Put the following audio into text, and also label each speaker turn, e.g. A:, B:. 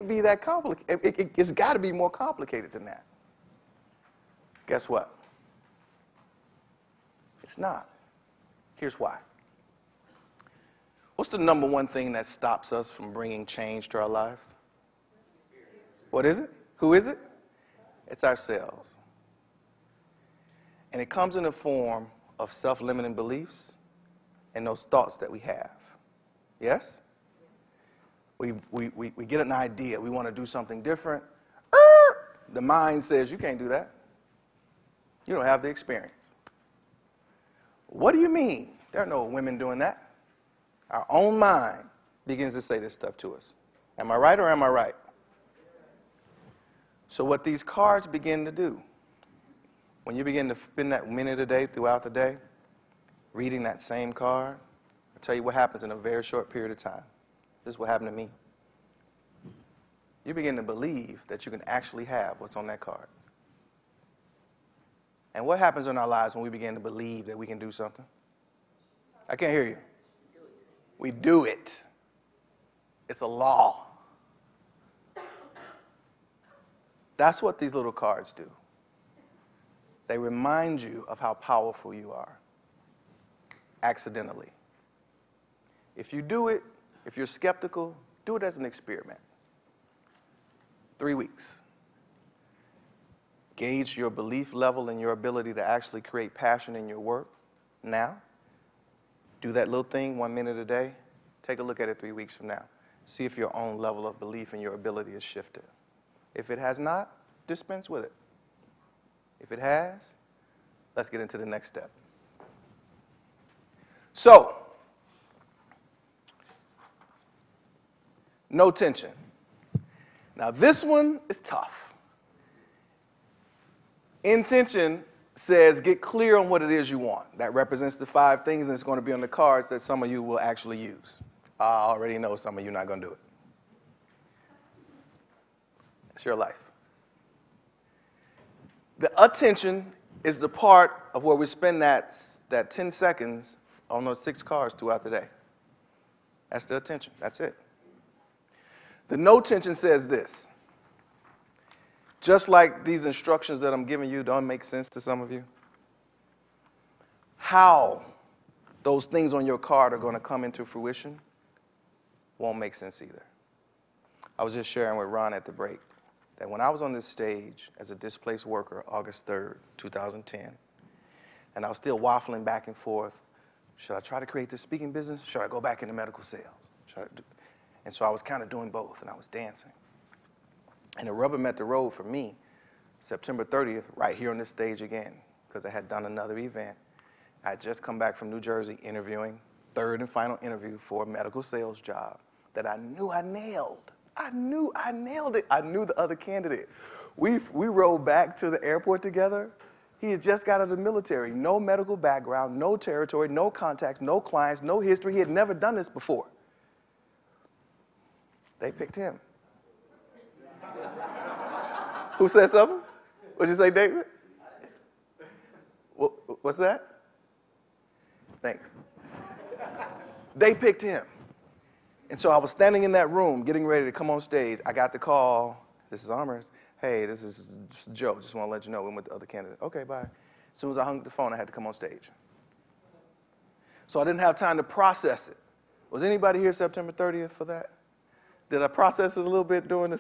A: be that complicated. It's got to be more complicated than that. Guess what? It's not. Here's why. What's the number one thing that stops us from bringing change to our lives? What is it? Who is it? It's ourselves. And it comes in the form of self-limiting beliefs and those thoughts that we have. Yes? We get an idea. We want to do something different. The mind says, you can't do that. You don't have the experience. What do you mean? There are no women doing that. Our own mind begins to say this stuff to us. Am I right or am I right? So what these cards begin to do, when you begin to spend that minute a day throughout the day, reading that same card, I'll tell you what happens in a very short period of time. This is what happened to me. You begin to believe that you can actually have what's on that card. And what happens in our lives when we begin to believe that we can do something? I can't hear you. We do it. It's a law. That's what these little cards do. They remind you of how powerful you are, accidentally. If you do it, if you're skeptical, do it as an experiment. 3 weeks. Gauge your belief level and your ability to actually create passion in your work now. Do that little thing 1 minute a day. Take a look at it 3 weeks from now. See if your own level of belief and your ability has shifted. If it has not, dispense with it. If it has, let's get into the next step. So, no tension. Now this one is tough. Intention says get clear on what it is you want. That represents the 5 things that's going to be on the cards that some of you will actually use. I already know some of you are not going to do it. It's your life. The attention is the part of where we spend that 10 seconds on those 6 cards throughout the day. That's the attention. That's it. The no tension says this. Just like these instructions that I'm giving you don't make sense to some of you, how those things on your card are going to come into fruition won't make sense either. I was just sharing with Ron at the break that when I was on this stage as a displaced worker, August 3rd, 2010, and I was still waffling back and forth, should I try to create this speaking business? Should I go back into medical sales? And so I was kind of doing both, and I was dancing. And the rubber met the road for me, September 30th, right here on this stage again, because I had done another event. I had just come back from New Jersey interviewing, 3rd and final interview for a medical sales job that I knew I nailed. I knew I nailed it. I knew the other candidate. We rode back to the airport together. He had just got out of the military, no medical background, no territory, no contacts, no clients, no history. He had never done this before. They picked him. Who said something? What'd you say, David? What's that? Thanks. They picked him. And so I was standing in that room getting ready to come on stage. I got the call. This is Armours. Hey, this is Joe. Just want to let you know we went with the other candidate. Okay, bye. As soon as I hung up the phone, I had to come on stage. So I didn't have time to process it. Was anybody here September 30th for that? Did I process it a little bit during the